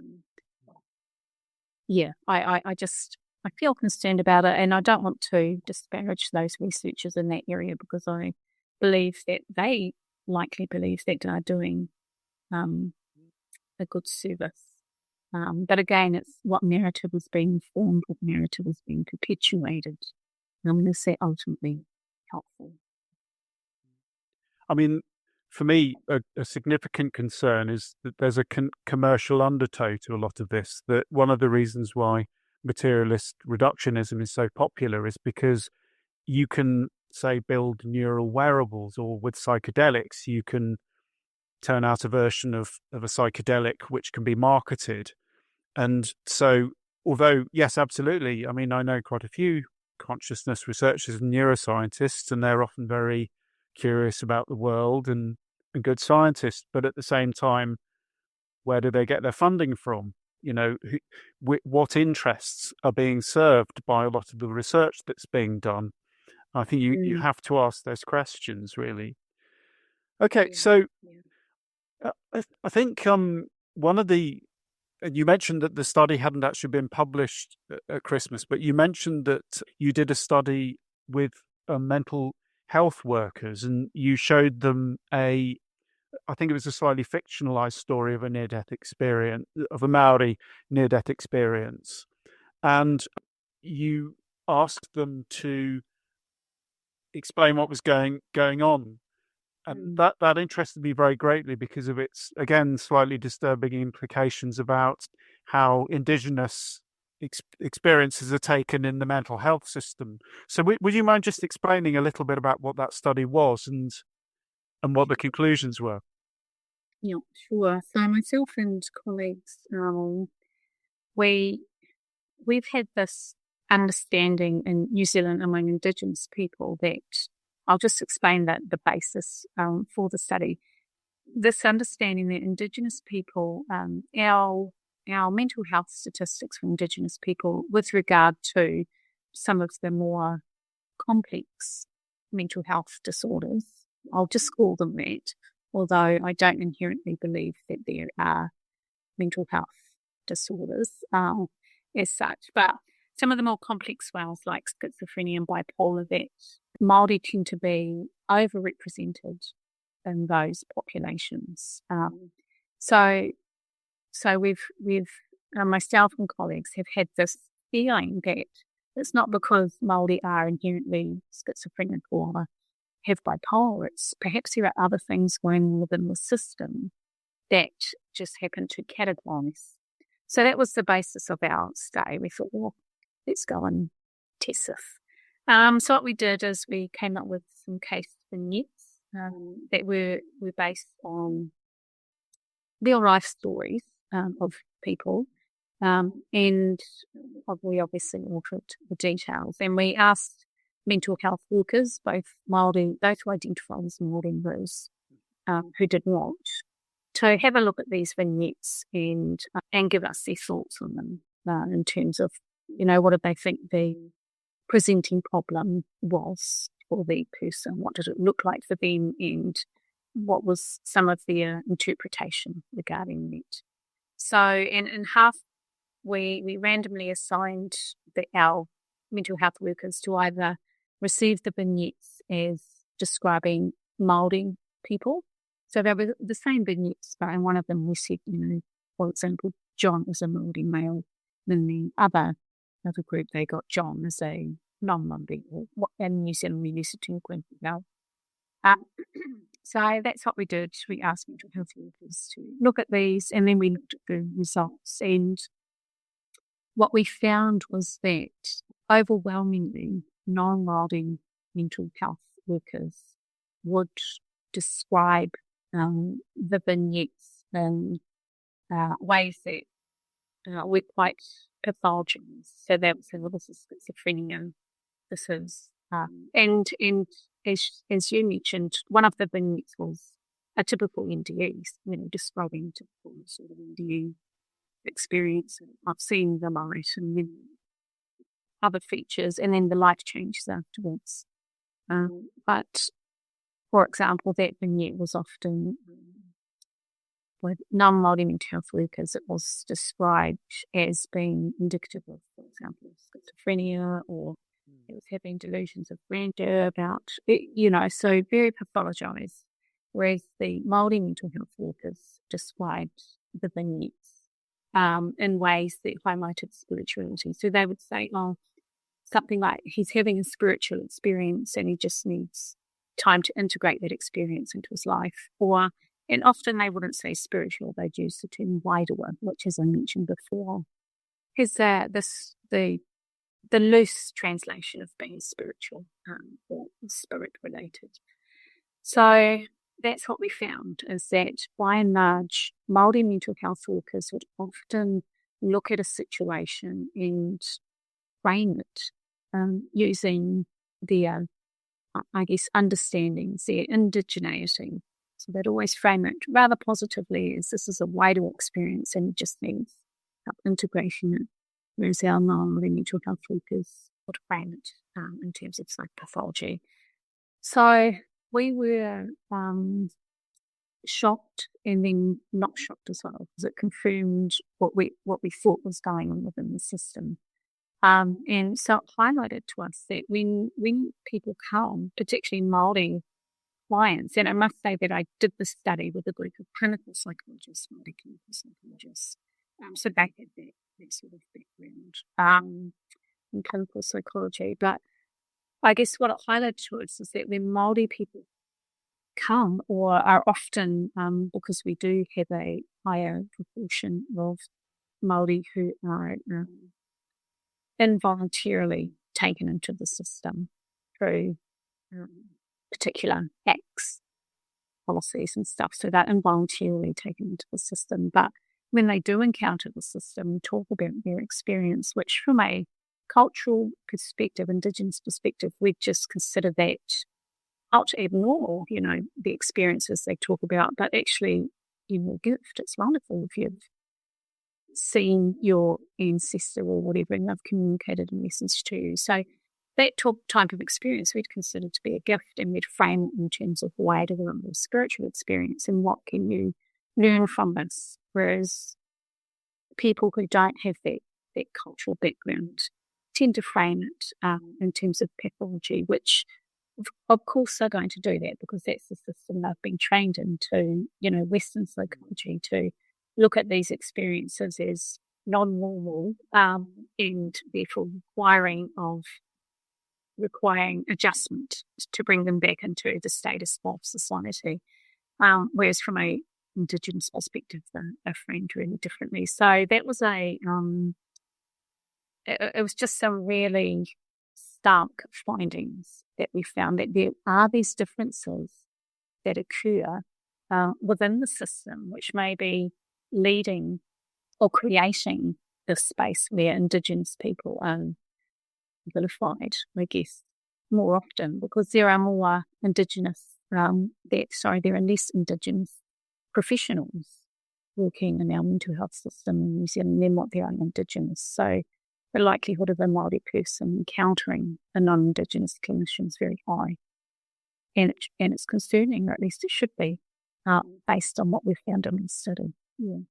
feel concerned about it, and I don't want to disparage those researchers in that area, because I believe that they likely believe that they are doing a good service. But again, it's what narrative is being formed, what narrative is being perpetuated. Is that ultimately helpful? I mean, for me, a significant concern is that there's a commercial undertow to a lot of this. That one of the reasons why materialist reductionism is so popular is because you can, say, build neural wearables, or with psychedelics, you can turn out a version of a psychedelic which can be marketed. And so, although, yes, absolutely, I mean, I know quite a few consciousness researchers and neuroscientists, and they're often very curious about the world and good scientists, but at the same time, where do they get their funding from? What interests are being served by a lot of the research that's being done? I think you have to ask those questions, really. Okay, so I think one of the, you mentioned that the study hadn't actually been published at Christmas, but you mentioned that you did a study with mental health workers, and you showed them I think it was a slightly fictionalized story of a near-death experience, of a Maori near-death experience. And you asked them to explain what was going on. And that interested me very greatly because of its, again, slightly disturbing implications about how Indigenous experiences are taken in the mental health system. So would you mind just explaining a little bit about what that study was and what the conclusions were? Yeah, sure. So myself and colleagues, we've had this understanding in New Zealand among Indigenous people that I'll just explain that the basis for the study. This understanding that Indigenous people, our mental health statistics for Indigenous people with regard to some of the more complex mental health disorders, I'll just call them that, although I don't inherently believe that there are mental health disorders as such. But some of the more complex ones like schizophrenia and bipolar, that Māori tend to be overrepresented in those populations. So we've myself and colleagues have had this feeling that it's not because Māori are inherently schizophrenic or have bipolar. It's perhaps there are other things going on within the system that just happen to categorise. So that was the basis of our study. We thought, well, let's go and test this. So what we did is we came up with some case vignettes that were based on real life stories of people, and we obviously altered the details. And we asked mental health workers, both Māori, those who identify as Māori and those who did not, to have a look at these vignettes and give us their thoughts on them in terms of, what did they think the presenting problem was for the person? What did it look like for them? And what was some of their interpretation regarding that? So in half, we randomly assigned our mental health workers to either receive the vignettes as describing Māori people. So they were the same vignettes, but in one of them we said, for example, John is a Māori male. Then the other group, they got John as a non-Māori, and New Zealand we used to include now. So that's what we did. We asked mental health workers to look at these, and then we looked at the results. And what we found was that overwhelmingly non-Māori mental health workers would describe the vignettes in ways that were quite pathologized. So they would say, well, this is schizophrenia, this is, and as you mentioned, one of the vignettes was a typical NDE, describing a typical sort of NDE experience. I've seen the light and then other features, and then the life changes afterwards. But for example, that vignette was often with non-Māori mental health workers, it was described as being indicative of, for example, schizophrenia or He was having delusions of grandeur about, so very pathologised. Whereas the Māori mental health workers described the vignettes in ways that highlighted spirituality. So they would say, something like he's having a spiritual experience and he just needs time to integrate that experience into his life. And often they wouldn't say spiritual, they'd use the term waidawa, which, as I mentioned before, is the loose translation of being spiritual or spirit related. So that's what we found, is that by and large, Māori mental health workers would often look at a situation and frame it using their, understandings, their indigeneity. So they'd always frame it rather positively as this is a wider experience and it just needs integration. Whereas our Māori mental health workers would frame it in terms of psychopathology. So we were shocked and then not shocked as well, because it confirmed what we thought was going on within the system. And so it highlighted to us that when people come, particularly Māori clients, and I must say that I did this study with a group of clinical psychologists, Māori clinical psychologists, so they had that sort of background in clinical psychology. But I guess what it highlighted to us is that when Māori people come, or are often, because we do have a higher proportion of Māori who are involuntarily taken into the system through particular acts, policies and stuff. So they're involuntarily taken into the system. But when they do encounter the system, talk about their experience, which from a cultural perspective, Indigenous perspective, we just consider that not abnormal, the experiences they talk about, but actually, a gift. It's wonderful if you've seen your ancestor or whatever and they've communicated a message to you. So that type of experience we'd consider to be a gift, and we'd frame it in terms of wider or spiritual experience and what can you learn from this. Whereas people who don't have that cultural background tend to frame it in terms of pathology, which of course they're going to do that because that's the system they've been trained into, Western psychology, to look at these experiences as non-normal and therefore requiring adjustment to bring them back into the status of society. Whereas from a Indigenous perspective, they're framed really differently. So that was it was just some really stark findings that we found, that there are these differences that occur within the system, which may be leading or creating this space where Indigenous people are vilified, I guess, more often, because there are more there are less Indigenous professionals working in our mental health system in New Zealand than what there are Indigenous. So the likelihood of a Māori person encountering a non-Indigenous clinician is very high. And it's concerning, or at least it should be, based on what we've found in the study. Yeah.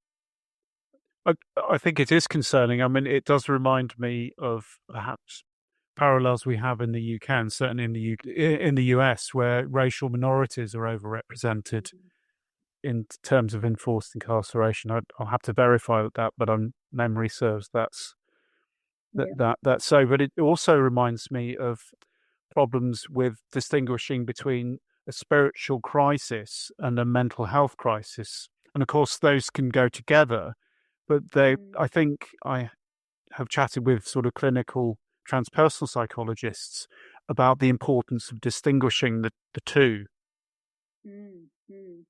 I think it is concerning. I mean, it does remind me of perhaps parallels we have in the UK and certainly in the US, where racial minorities are overrepresented in terms of enforced incarceration. I'll have to verify that, but memory serves that's so. But it also reminds me of problems with distinguishing between a spiritual crisis and a mental health crisis, and of course those can go together. But I think I have chatted with sort of clinical transpersonal psychologists about the importance of distinguishing the two. Mm-hmm.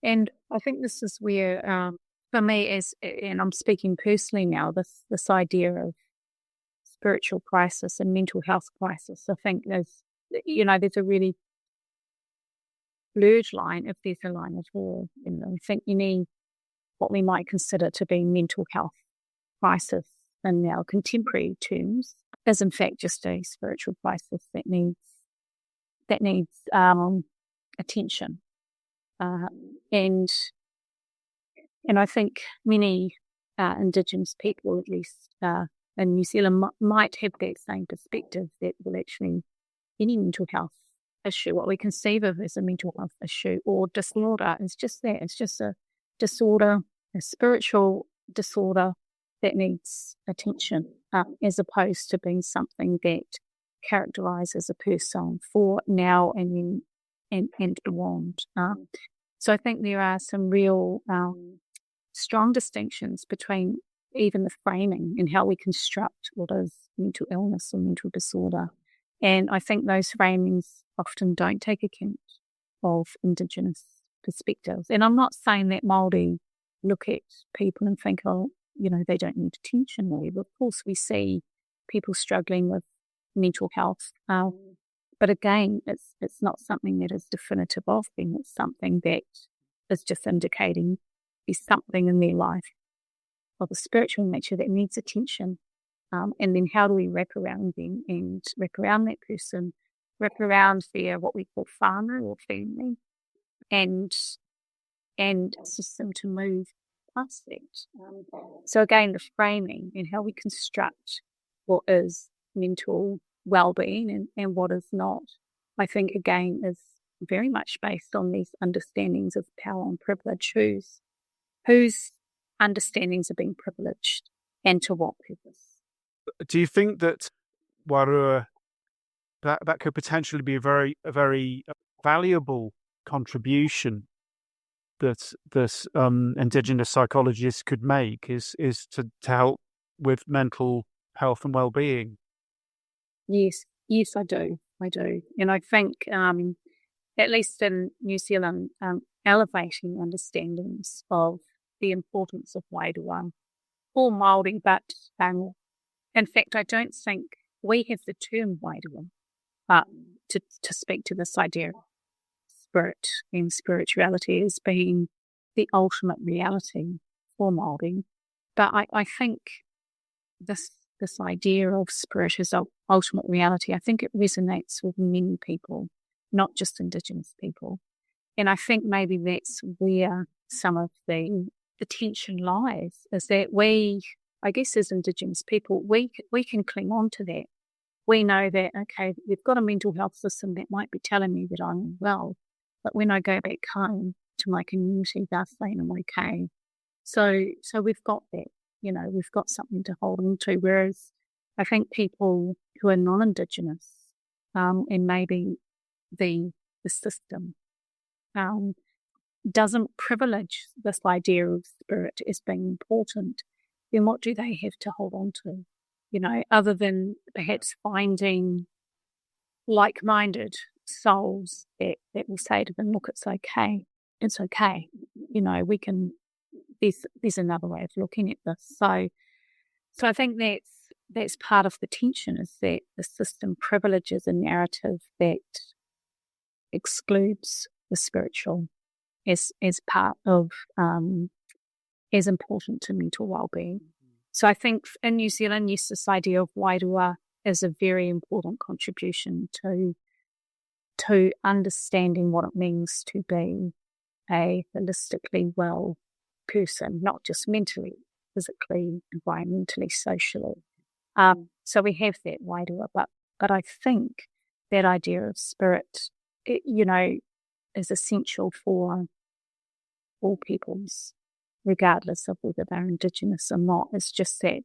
And I think this is where, for me, and I'm speaking personally now, this idea of spiritual crisis and mental health crisis, I think there's a really blurred line, if there's a line at all. I think you need what we might consider to be mental health crisis in our contemporary terms is in fact just a spiritual crisis that needs attention. And I think many Indigenous people, at least in New Zealand might have that same perspective that, well, actually, any mental health issue, what we conceive of as a mental health issue or disorder, is just that. It's just a disorder, a spiritual disorder that needs attention, as opposed to being something that characterises a person for now and then and beyond. So I think there are some real strong distinctions between even the framing and how we construct what is mental illness or mental disorder. And I think those framings often don't take account of Indigenous perspectives. And I'm not saying that Māori look at people and think, oh, they don't need attention. But of course, we see people struggling with mental health. But again, it's not something that is definitive of them. It's something that is just indicating there's something in their life of a spiritual nature that needs attention. And then how do we wrap around them and wrap around that person, wrap around their what we call whānau or family, and assist them to move past that. So again, the framing and how we construct what is mental well-being and what is not, I think again is very much based on these understandings of power and privilege, whose understandings are being privileged and to what purpose. Do you think that Wairua, that could potentially be a very valuable contribution that Indigenous psychologists could make is to help with mental health and well-being? Yes, I do. And I think, at least in New Zealand, elevating understandings of the importance of wairua for Māori, but in fact, I don't think we have the term wairua to speak to this idea of spirit and spirituality as being the ultimate reality for Māori. But I think this idea of spirit as ultimate reality, I think it resonates with many people, not just Indigenous people. And I think maybe that's where some of the tension lies, is that we, I guess as Indigenous people, we can cling on to that. We know that, okay, we've got a mental health system that might be telling me that I'm well, but when I go back home to my community, they're saying I'm okay. So we've got that. We've got something to hold on to, whereas I think people who are non-Indigenous and maybe the system doesn't privilege this idea of spirit as being important, then what do they have to hold on to? Other than perhaps finding like-minded souls that will say to them, look, it's okay. We can, there's another way of looking at this. So I think that's part of the tension, is that the system privileges a narrative that excludes the spiritual as part of as important to mental well-being. So I think in New Zealand, yes, this idea of wairua is a very important contribution to understanding what it means to be a holistically well person, not just mentally, physically, environmentally, socially. So we have that wairua, but I think that idea of spirit, is essential for all peoples, regardless of whether they're Indigenous or not. It's just that,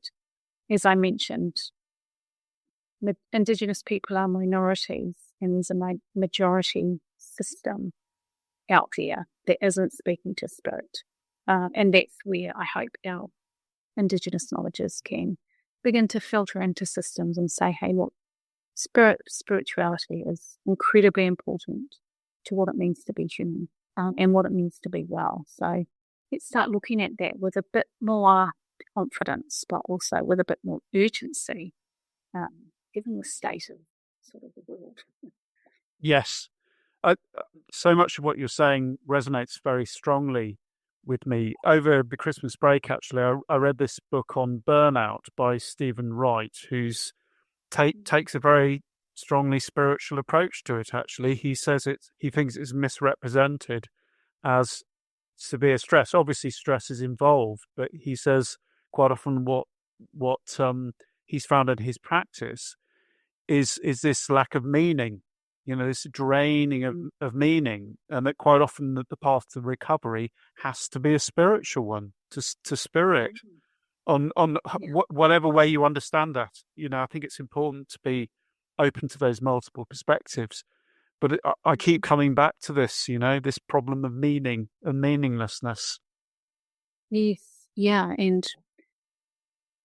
as I mentioned, Indigenous people are minorities, and there's a majority system out there that isn't speaking to spirit. And that's where I hope our Indigenous knowledges can begin to filter into systems and say, hey, look, spirituality is incredibly important to what it means to be human and what it means to be well. So let's start looking at that with a bit more confidence, but also with a bit more urgency, given the state of sort of the world. Yes. So much of what you're saying resonates very strongly with me. Over the Christmas break, actually, I read this book on burnout by Stephen Wright, who's takes a very strongly spiritual approach to it, actually. He says he thinks it's misrepresented as severe stress. Obviously, stress is involved, but he says quite often what he's found in his practice is this lack of meaning, this draining of meaning, and that quite often the path to recovery has to be a spiritual one, to spirit on whatever way you understand that. I think it's important to be open to those multiple perspectives. But I keep coming back to this, this problem of meaning and meaninglessness. Yes, yeah, and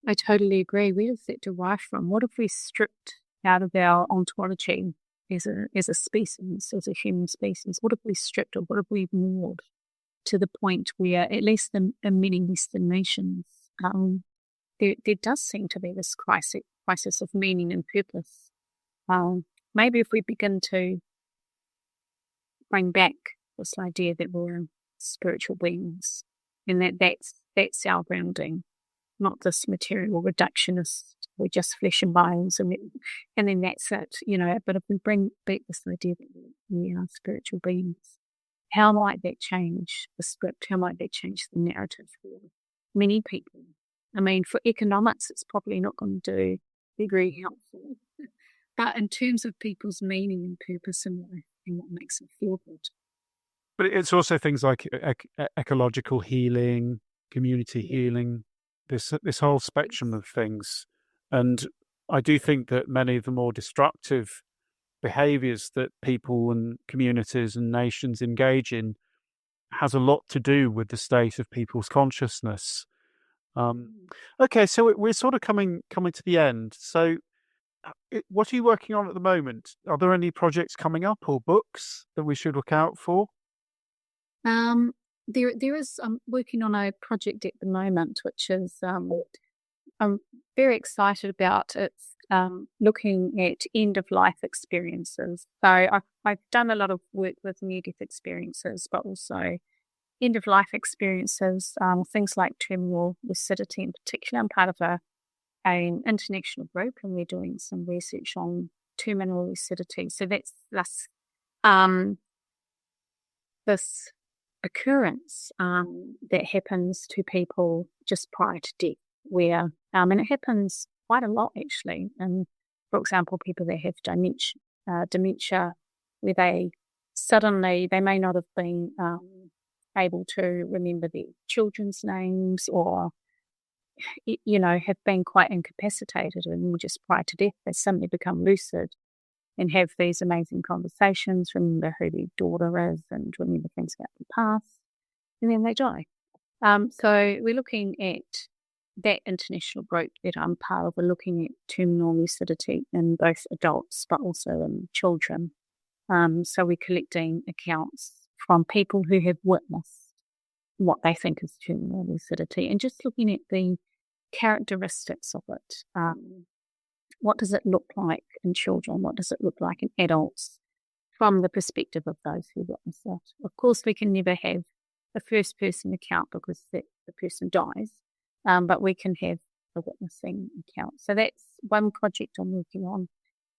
I totally agree. Where does that derive from? What if we stripped out of our ontology as a species, as a human species? What if we stripped, or what if we ignored to the point where, at least in many Western nations, there does seem to be this crisis of meaning and purpose. Maybe if we begin to bring back this idea that we're spiritual beings, and that's our grounding, not this material reductionist, we're just flesh and bones, and then that's it, But if we bring back this idea that we are spiritual beings, how might that change the script? How might that change the narrative for many people? I mean, for economics, it's probably not going to be very helpful. But in terms of people's meaning and purpose in life and what makes them feel good. But it's also things like ecological healing, community healing, this whole spectrum of things. And I do think that many of the more destructive behaviours that people and communities and nations engage in has a lot to do with the state of people's consciousness. Okay, so we're sort of coming to the end. So what are you working on at the moment? Are there any projects coming up or books that we should look out for? There is. I'm working on a project at the moment, which is I'm very excited about. It's looking at end of life experiences. So I've done a lot of work with near death experiences, but also end of life experiences. Things like terminal lucidity in particular. I'm part of an international group, and we're doing some research on terminal lucidity. So that's this occurrence that happens to people just prior to death, where and it happens quite a lot actually. And for example, people that have dementia, where they may not have been able to remember their children's names, or have been quite incapacitated, and just prior to death they suddenly become lucid and have these amazing conversations, remember who their daughter is and remember things about the past, and then they die. So we're looking at that international group that I'm part of. We're looking at terminal lucidity in both adults but also in children. So we're collecting accounts from people who have witnessed what they think is terminal lucidity, and just looking at the characteristics of it. What does it look like in children? What does it look like in adults from the perspective of those who witness it? Of course, we can never have a first-person account because the person dies, but we can have a witnessing account. So that's one project I'm working on.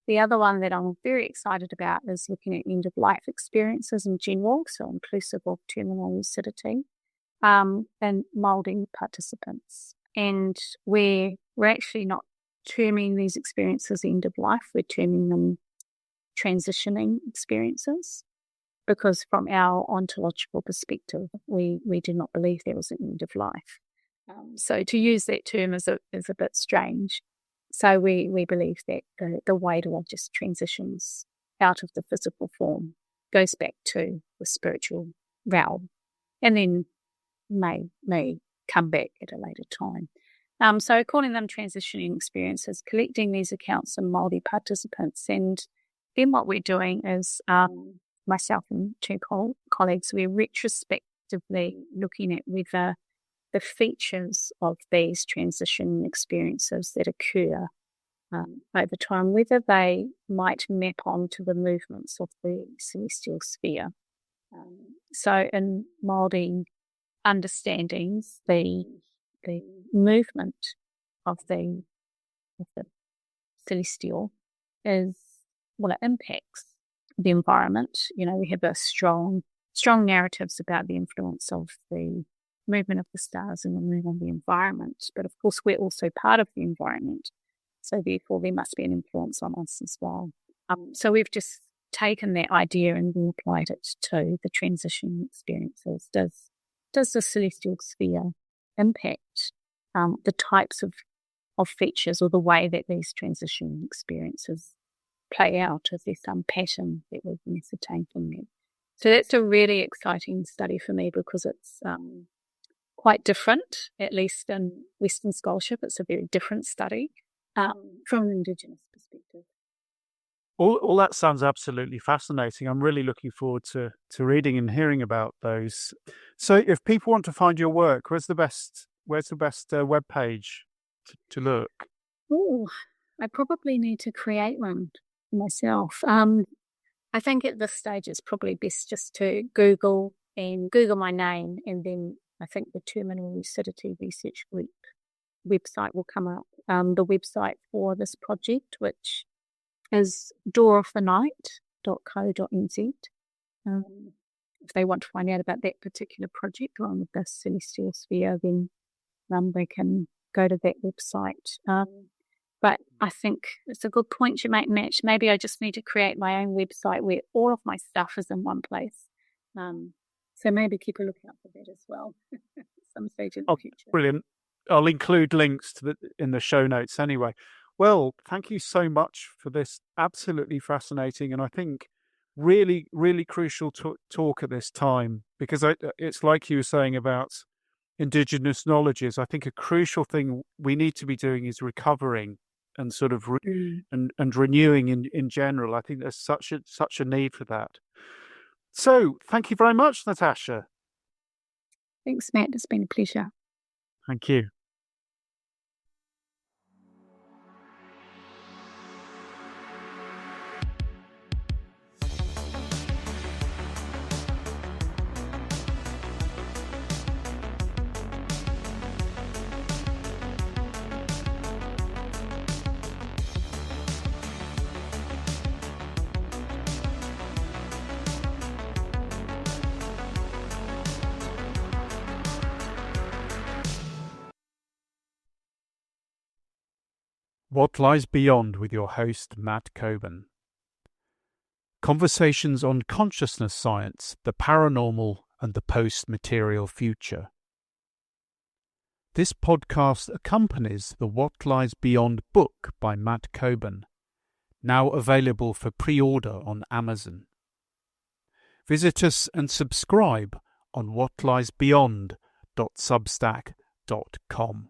The other one that I'm very excited about is looking at end-of-life experiences in general, so inclusive of terminal lucidity, and moulding participants. And we're actually not terming these experiences end of life, we're terming them transitioning experiences, because from our ontological perspective, we do not believe there was an end of life. So to use that term is a bit strange. So we believe that the waiter just transitions out of the physical form, goes back to the spiritual realm, and then may come back at a later time. So calling them transitioning experiences, collecting these accounts from Māori participants, and then what we're doing is myself and two colleagues, we're retrospectively looking at whether the features of these transition experiences that occur over time, whether they might map onto the movements of the celestial sphere. So in Māori understandings, the movement of the celestial is, well, it impacts the environment. We have a strong narratives about the influence of the movement of the stars and the moon on the environment. But of course, we're also part of the environment. So therefore there must be an influence on us as well. So we've just taken that idea and we applied it to the transition experiences. Does the celestial sphere impact the types of features or the way that these transition experiences play out? Is there some pattern that we can ascertain from them? So that's a really exciting study for me because it's quite different, at least in Western scholarship. It's a very different study from an Indigenous perspective. All that sounds absolutely fascinating. I'm really looking forward to reading and hearing about those. So if people want to find your work, where's the best web page to look? Oh, I probably need to create one myself. I think at this stage it's probably best just to Google my name, and then I think the Terminal Lucidity Research Group website will come up. The website for this project, which is doorofthenight.co.nz. If they want to find out about that particular project or on the celestial sphere, then they can go to that website. But I think it's a good point you make, Matt. Maybe I just need to create my own website where all of my stuff is in one place. So maybe keep a lookout for that as well. Some stage in the future. Brilliant. I'll include links in the show notes anyway. Well, thank you so much for this absolutely fascinating and I think really, really crucial talk at this time, because it's like you were saying about Indigenous knowledges. I think a crucial thing we need to be doing is recovering and sort of and renewing in general. I think there's such a need for that. So thank you very much, Natasha. Thanks, Matt. It's been a pleasure. Thank you. What Lies Beyond with your host, Matt Coben. Conversations on consciousness science, the paranormal, and the post-material future. This podcast accompanies the What Lies Beyond book by Matt Coben, now available for pre-order on Amazon. Visit us and subscribe on whatliesbeyond.substack.com.